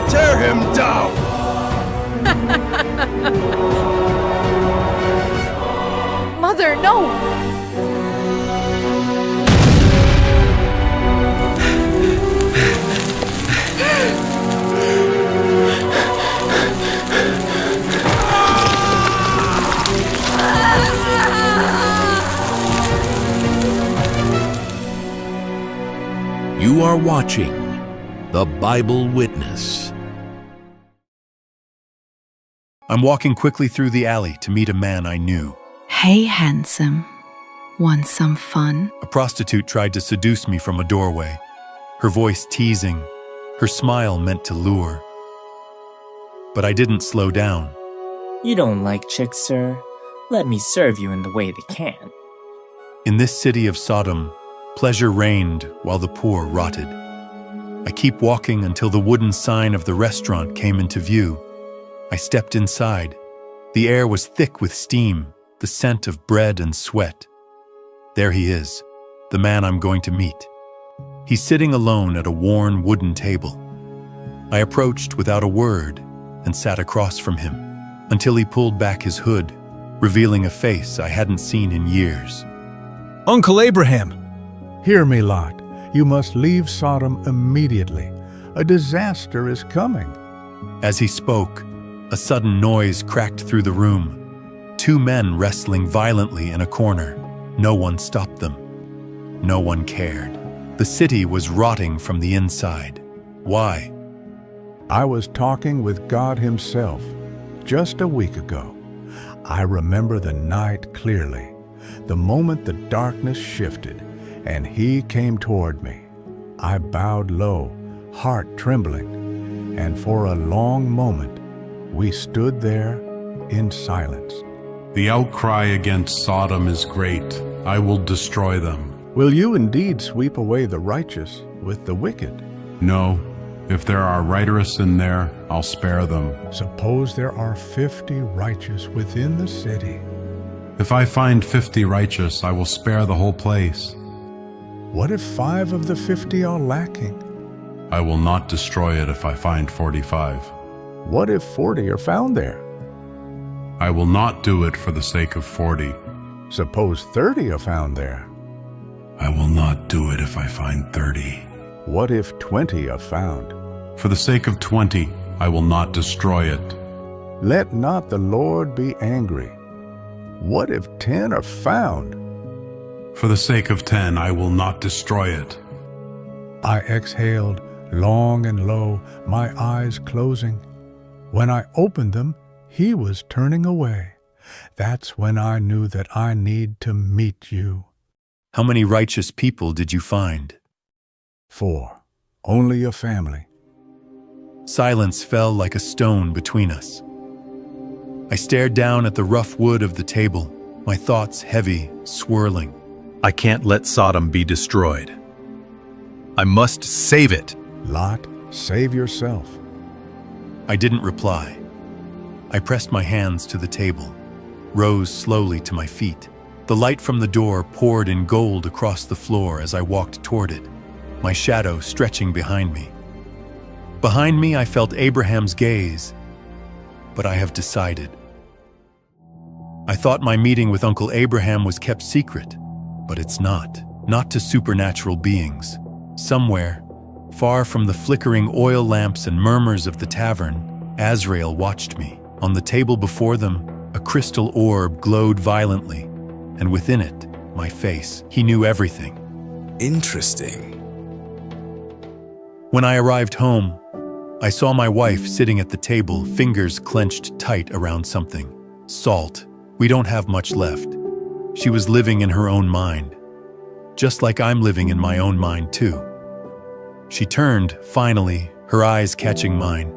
Tear him down! Mother, no! You are watching The Bible Witness. I'm walking quickly through the alley to meet a man I knew. Hey, handsome. Want some fun? A prostitute tried to seduce me from a doorway, her voice teasing, her smile meant to lure. But I didn't slow down. You don't like chicks, sir? Let me serve you in the way they can. In this city of Sodom, pleasure reigned while the poor rotted. I keep walking until the wooden sign of the restaurant came into view. I stepped inside. The air was thick with steam, the scent of bread and sweat. There he is, the man I'm going to meet. He's sitting alone at a worn wooden table. I approached without a word and sat across from him until he pulled back his hood, revealing a face I hadn't seen in years. Uncle Abraham! Hear me, Lot. You must leave Sodom immediately. A disaster is coming. As he spoke, a sudden noise cracked through the room. Two men wrestling violently in a corner. No one stopped them. No one cared. The city was rotting from the inside. Why? I was talking with God Himself just a week ago. I remember the night clearly, the moment the darkness shifted and He came toward me. I bowed low, heart trembling, and for a long moment we stood there in silence. The outcry against Sodom is great. I will destroy them. Will you indeed sweep away the righteous with the wicked? No. If there are righteous in there, I'll spare them. Suppose there are 50 righteous within the city. If I find 50 righteous, I will spare the whole place. What if 5 of the 50 are lacking? I will not destroy it if I find 45. What if 40 are found there? I will not do it for the sake of 40. Suppose 30 are found there. I will not do it if I find 30. What if 20 are found? For the sake of 20, I will not destroy it. Let not the Lord be angry. What if 10 are found? For the sake of 10, I will not destroy it. I exhaled long and low, my eyes closing. When I opened them, He was turning away. That's when I knew that I need to meet you. How many righteous people did you find? 4. Only a family. Silence fell like a stone between us. I stared down at the rough wood of the table, my thoughts heavy, swirling. I can't let Sodom be destroyed. I must save it. Lot, save yourself. I didn't reply. I pressed my hands to the table, rose slowly to my feet. The light from the door poured in gold across the floor as I walked toward it, my shadow stretching behind me. Behind me, I felt Abraham's gaze, but I have decided. I thought my meeting with Uncle Abraham was kept secret, but it's not. Not to supernatural beings. Somewhere, far from the flickering oil lamps and murmurs of the tavern, Azrael watched me. On the table before them, a crystal orb glowed violently, and within it, my face. He knew everything. Interesting. When I arrived home, I saw my wife sitting at the table, fingers clenched tight around something. Salt. We don't have much left. She was living in her own mind, just like I'm living in my own mind too. She turned, finally, her eyes catching mine,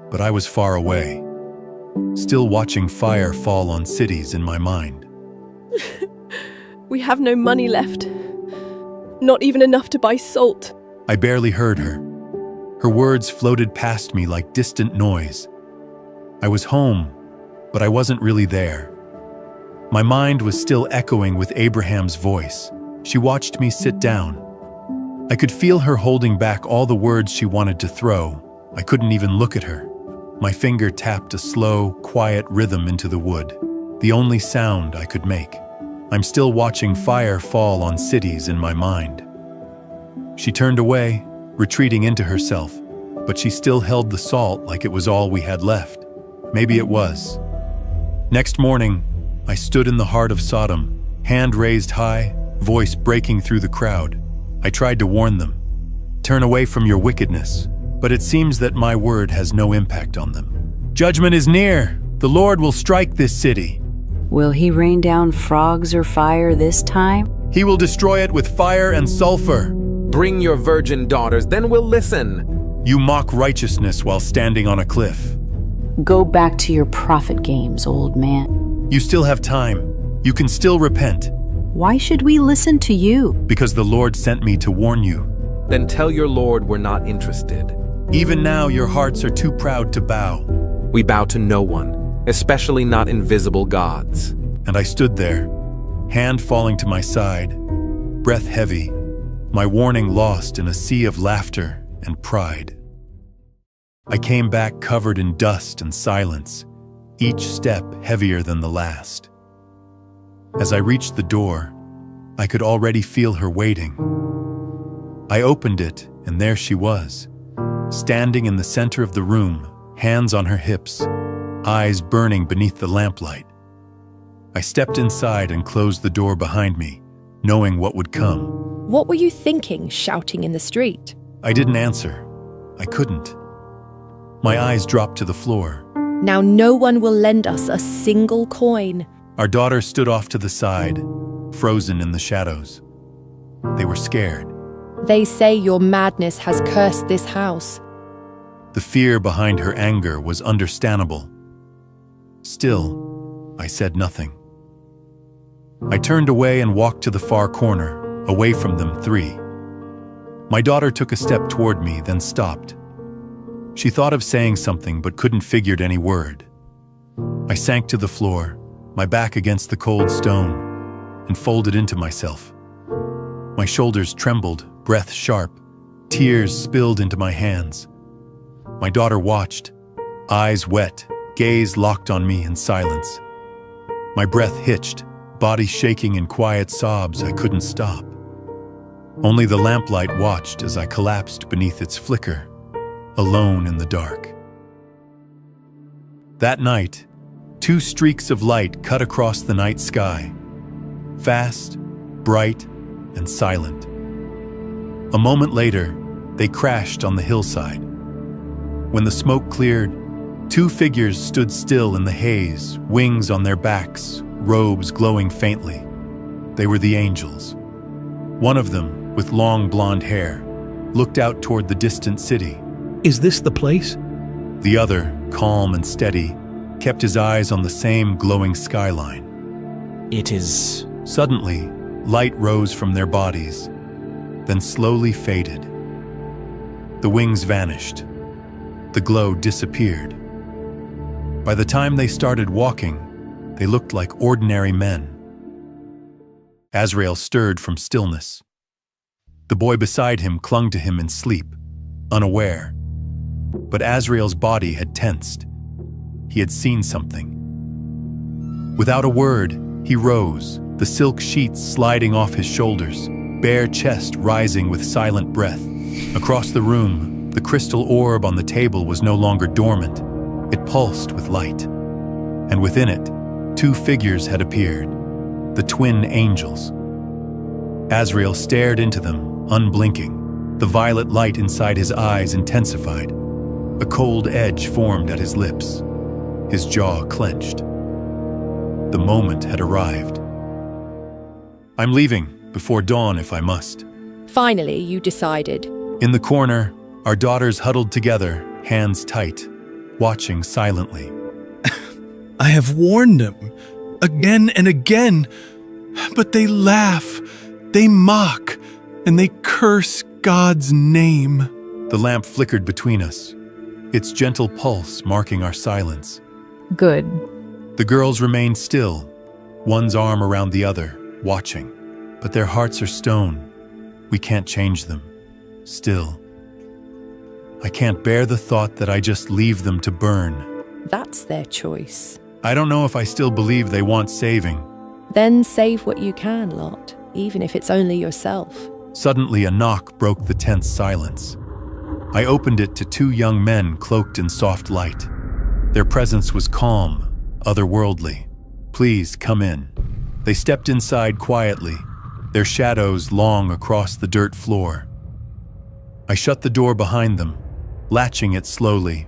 but I was far away, still watching fire fall on cities in my mind. We have no money left. Not even enough to buy salt. I barely heard her. Her words floated past me like distant noise. I was home, but I wasn't really there. My mind was still echoing with Abraham's voice. She watched me sit down. I could feel her holding back all the words she wanted to throw, I couldn't even look at her. My finger tapped a slow, quiet rhythm into the wood, the only sound I could make. I'm still watching fire fall on cities in my mind. She turned away, retreating into herself, but she still held the salt like it was all we had left. Maybe it was. Next morning, I stood in the heart of Sodom, hand raised high, voice breaking through the crowd. I tried to warn them. Turn away from your wickedness. But it seems that my word has no impact on them. Judgment is near. The Lord will strike this city. Will he rain down frogs or fire this time? He will destroy it with fire and sulfur. Bring your virgin daughters, then we'll listen. You mock righteousness while standing on a cliff. Go back to your prophet games, old man. You still have time. You can still repent. Why should we listen to you? Because the Lord sent me to warn you. Then tell your Lord we're not interested. Even now your hearts are too proud to bow. We bow to no one, especially not invisible gods. And I stood there, hand falling to my side, breath heavy, my warning lost in a sea of laughter and pride. I came back covered in dust and silence, each step heavier than the last. As I reached the door, I could already feel her waiting. I opened it, and there she was, standing in the center of the room, hands on her hips, eyes burning beneath the lamplight. I stepped inside and closed the door behind me, knowing what would come. What were you thinking, shouting in the street? I didn't answer. I couldn't. My eyes dropped to the floor. Now no one will lend us a single coin. Our daughter stood off to the side, frozen in the shadows. They were scared. They say your madness has cursed this house. The fear behind her anger was understandable. Still, I said nothing. I turned away and walked to the far corner, away from them three. My daughter took a step toward me, then stopped. She thought of saying something but couldn't figure any word. I sank to the floor, my back against the cold stone, and folded into myself. My shoulders trembled, breath sharp, tears spilled into my hands. My daughter watched, eyes wet, gaze locked on me in silence. My breath hitched, body shaking in quiet sobs I couldn't stop. Only the lamplight watched as I collapsed beneath its flicker, alone in the dark. That night, 2 streaks of light cut across the night sky, fast, bright, and silent. A moment later, they crashed on the hillside. When the smoke cleared, 2 figures stood still in the haze, wings on their backs, robes glowing faintly. They were the angels. One of them, with long blonde hair, looked out toward the distant city. Is this the place? The other, calm and steady, kept his eyes on the same glowing skyline. It is... Suddenly, light rose from their bodies, then slowly faded. The wings vanished. The glow disappeared. By the time they started walking, they looked like ordinary men. Azrael stirred from stillness. The boy beside him clung to him in sleep, unaware. But Azrael's body had tensed. He had seen something. Without a word, he rose, the silk sheets sliding off his shoulders, bare chest rising with silent breath. Across the room, the crystal orb on the table was no longer dormant. It pulsed with light. And within it, 2 figures had appeared, the twin angels. Azrael stared into them, unblinking. The violet light inside his eyes intensified. A cold edge formed at his lips. His jaw clenched. The moment had arrived. I'm leaving, before dawn if I must. Finally, you decided. In the corner, our daughters huddled together, hands tight, watching silently. I have warned them, again and again, but they laugh, they mock, and they curse God's name. The lamp flickered between us, its gentle pulse marking our silence. Good. The girls remained still, one's arm around the other, watching. But their hearts are stone. We can't change them. Still. I can't bear the thought that I just leave them to burn. That's their choice. I don't know if I still believe they want saving. Then save what you can, Lot, even if it's only yourself. Suddenly, a knock broke the tense silence. I opened it to two young men cloaked in soft light. Their presence was calm, otherworldly. "Please, come in." They stepped inside quietly, their shadows long across the dirt floor. I shut the door behind them, latching it slowly,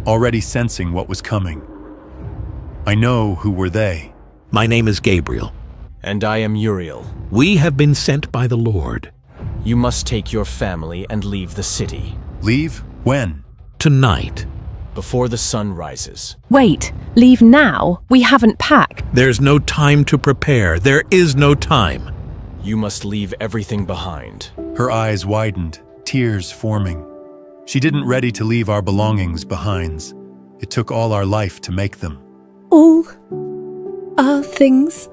already sensing what was coming. I know who were they. My name is Gabriel. And I am Uriel. We have been sent by the Lord. You must take your family and leave the city. Leave? When? Tonight. Before the sun rises. Wait, leave now? We haven't packed. There's no time to prepare. There is no time. You must leave everything behind. Her eyes widened, tears forming. She didn't ready to leave our belongings behind. It took all our life to make them. All our things,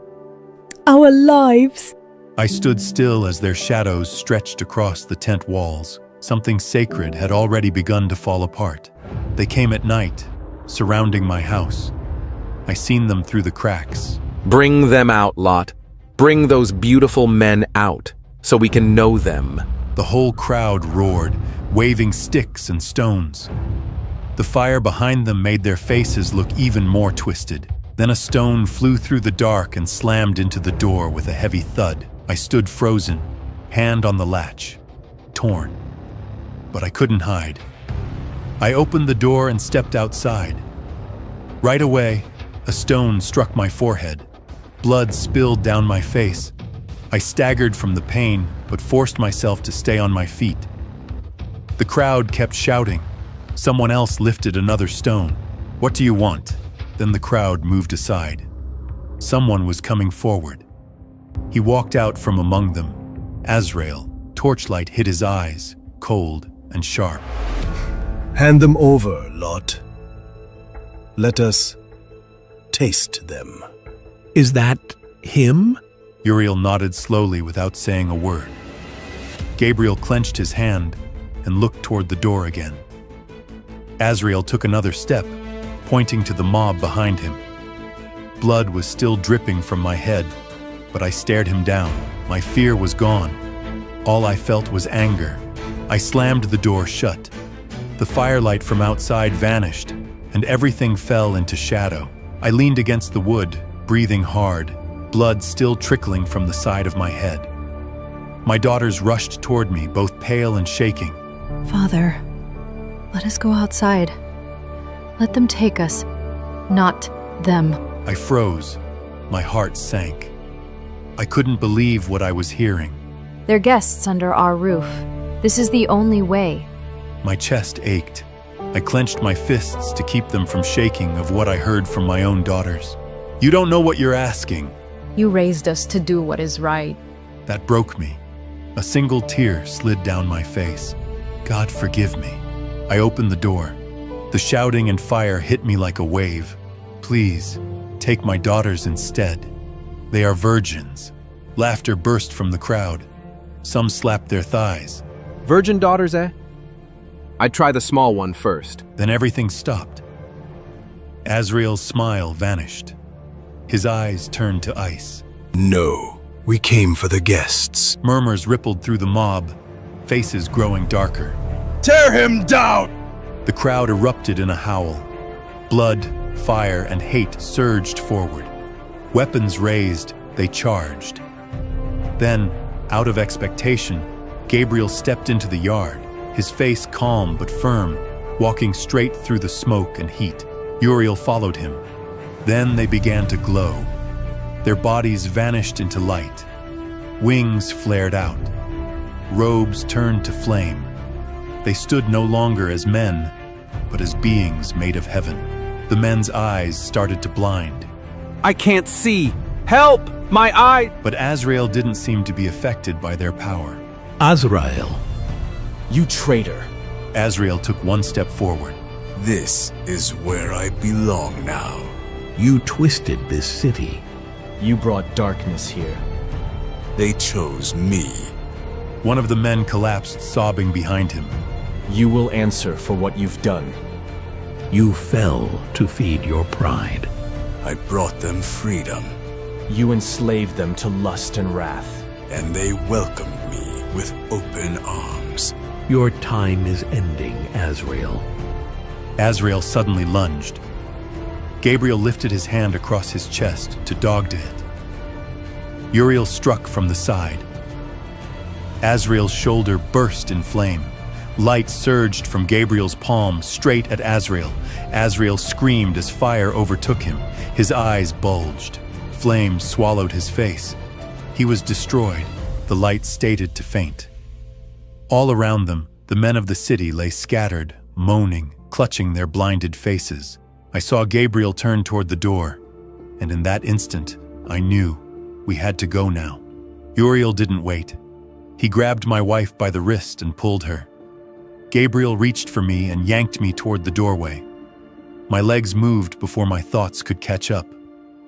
our lives. I stood still as their shadows stretched across the tent walls. Something sacred had already begun to fall apart. They came at night, surrounding my house. I seen them through the cracks. Bring them out, Lot. Bring those beautiful men out, so we can know them. The whole crowd roared, waving sticks and stones. The fire behind them made their faces look even more twisted. Then a stone flew through the dark and slammed into the door with a heavy thud. I stood frozen, hand on the latch, torn. But I couldn't hide. I opened the door and stepped outside. Right away, a stone struck my forehead. Blood spilled down my face. I staggered from the pain, but forced myself to stay on my feet. The crowd kept shouting. Someone else lifted another stone. "What do you want?" Then the crowd moved aside. Someone was coming forward. He walked out from among them. Azrael, torchlight hit his eyes, cold and sharp. Hand them over, Lot. Let us taste them. Is that him? Uriel nodded slowly without saying a word. Gabriel clenched his hand and looked toward the door again. Azrael took another step, pointing to the mob behind him. Blood was still dripping from my head, but I stared him down. My fear was gone. All I felt was anger. I slammed the door shut. The firelight from outside vanished, and everything fell into shadow. I leaned against the wood, breathing hard, blood still trickling from the side of my head. My daughters rushed toward me, both pale and shaking. Father, let us go outside. Let them take us, not them. I froze. My heart sank. I couldn't believe what I was hearing. They're guests under our roof. This is the only way. My chest ached. I clenched my fists to keep them from shaking of what I heard from my own daughters. "You don't know what you're asking." You raised us to do what is right. That broke me. A single tear slid down my face. God forgive me. I opened the door. The shouting and fire hit me like a wave. "Please, take my daughters instead. They are virgins." Laughter burst from the crowd. Some slapped their thighs. Virgin daughters, eh? I'd try the small one first. Then everything stopped. Azrael's smile vanished. His eyes turned to ice. No, we came for the guests. Murmurs rippled through the mob, faces growing darker. Tear him down! The crowd erupted in a howl. Blood, fire, and hate surged forward. Weapons raised, they charged. Then, out of expectation, Gabriel stepped into the yard, his face calm but firm, walking straight through the smoke and heat. Uriel followed him. Then they began to glow. Their bodies vanished into light. Wings flared out. Robes turned to flame. They stood no longer as men, but as beings made of heaven. The men's eyes started to blind. I can't see! Help! My eye! But Azrael didn't seem to be affected by their power. Azrael. You traitor. Azrael took one step forward. This is where I belong now. You twisted this city. You brought darkness here. They chose me. One of the men collapsed, sobbing behind him. You will answer for what you've done. You fell to feed your pride. I brought them freedom. You enslaved them to lust and wrath. And they welcomed me with open arms. Your time is ending, Azrael. Azrael suddenly lunged. Gabriel lifted his hand across his chest to dog to hit. Uriel struck from the side. Azrael's shoulder burst in flame. Light surged from Gabriel's palm straight at Azrael. Azrael screamed as fire overtook him. His eyes bulged. Flame swallowed his face. He was destroyed. The light stated to faint. All around them, the men of the city lay scattered, moaning, clutching their blinded faces. I saw Gabriel turn toward the door, and in that instant, I knew we had to go now. Uriel didn't wait. He grabbed my wife by the wrist and pulled her. Gabriel reached for me and yanked me toward the doorway. My legs moved before my thoughts could catch up.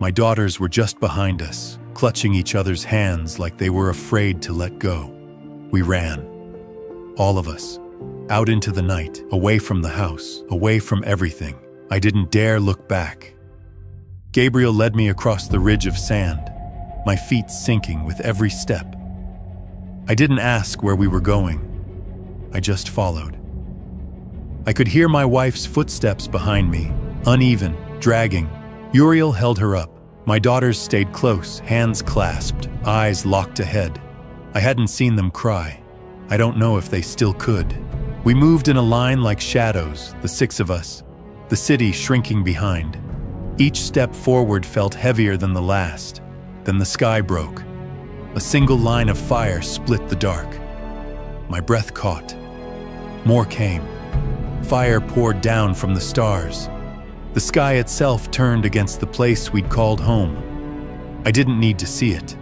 My daughters were just behind us, clutching each other's hands like they were afraid to let go. We ran. All of us. Out into the night, away from the house, away from everything. I didn't dare look back. Gabriel led me across the ridge of sand, my feet sinking with every step. I didn't ask where we were going. I just followed. I could hear my wife's footsteps behind me, uneven, dragging. Uriel held her up. My daughters stayed close, hands clasped, eyes locked ahead. I hadn't seen them cry. I don't know if they still could. We moved in a line like shadows, the six of us, the city shrinking behind. Each step forward felt heavier than the last. Then the sky broke. A single line of fire split the dark. My breath caught. More came. Fire poured down from the stars. The sky itself turned against the place we'd called home. I didn't need to see it.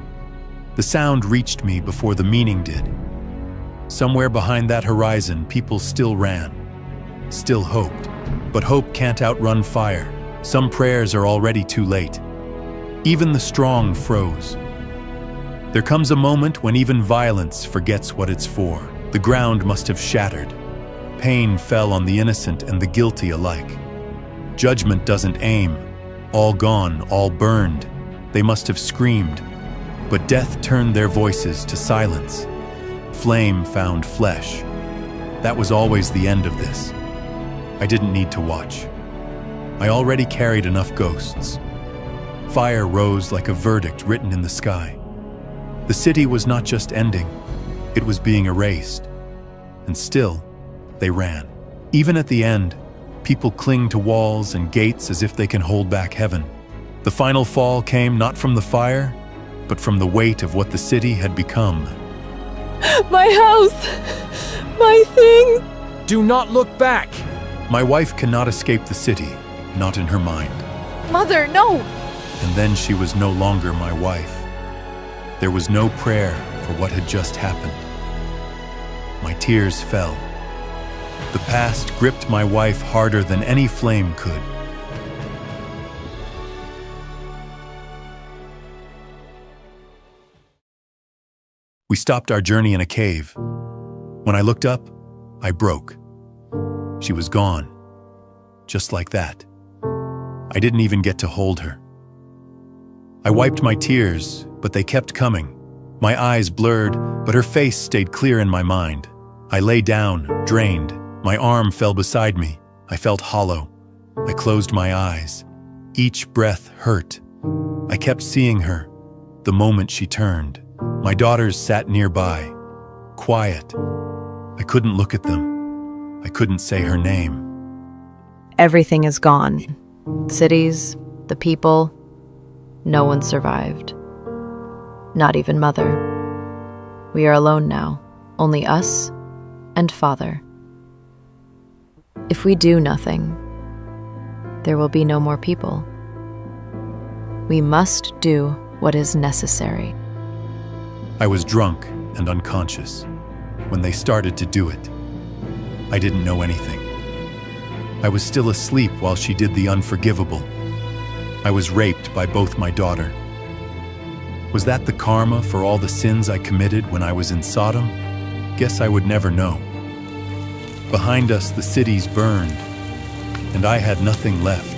The sound reached me before the meaning did. Somewhere behind that horizon, people still ran, still hoped. But hope can't outrun fire. Some prayers are already too late. Even the strong froze. There comes a moment when even violence forgets what it's for. The ground must have shattered. Pain fell on the innocent and the guilty alike. Judgment doesn't aim. All gone, all burned. They must have screamed. But death turned their voices to silence. Flame found flesh. That was always the end of this. I didn't need to watch. I already carried enough ghosts. Fire rose like a verdict written in the sky. The city was not just ending, it was being erased. And still, they ran. Even at the end, people cling to walls and gates as if they can hold back heaven. The final fall came not from the fire, but from the weight of what the city had become. My house! My thing! Do not look back! My wife cannot escape the city, not in her mind. Mother, no! And then she was no longer my wife. There was no prayer for what had just happened. My tears fell. The past gripped my wife harder than any flame could. We stopped our journey in a cave. When I looked up, I broke. She was gone. Just like that. I didn't even get to hold her. I wiped my tears, but they kept coming. My eyes blurred, but her face stayed clear in my mind. I lay down, drained. My arm fell beside me. I felt hollow. I closed my eyes. Each breath hurt. I kept seeing her. The moment she turned, my daughters sat nearby, quiet. I couldn't look at them. I couldn't say her name. Everything is gone. Cities, the people, no one survived. Not even Mother. We are alone now, only us and Father. If we do nothing, there will be no more people. We must do what is necessary. I was drunk and unconscious when they started to do it. I didn't know anything. I was still asleep while she did the unforgivable. I was raped by both my daughter. Was that the karma for all the sins I committed when I was in Sodom? Guess I would never know. Behind us, the cities burned, and I had nothing left.